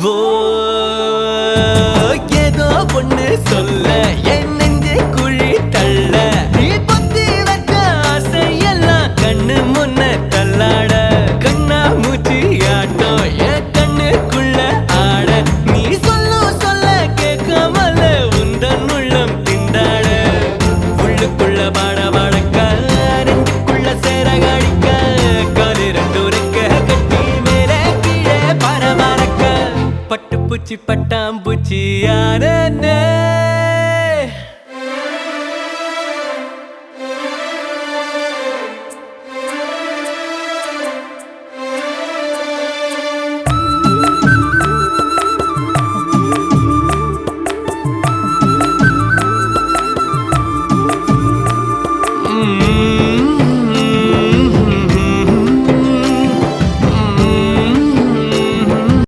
ஓ ஏதோ ஒண்ணு சொல்ல என் நெஞ்சு குழி தள்ள நீ பொத்தி வச்ச ஆசையெல்லாம் கண்ணு முன்ன தள்ளாட கண்ணா மூச்சு ஆட்டம் என் கண்ணுக்குள்ள ஆட நீ சொல்ல கேட்காமல உந்தன் உள்ளம் திண்டாட உள்ளுக்குள்ள பாட பாடக்க நெஞ்சுக்குள்ள சேர காடிக்க காலு ரெண்டு ரெக்க கட்டி மேலே கீழே பரபரக்க பட்டு பூச்சி பட்டாம்பூச்சி யாரே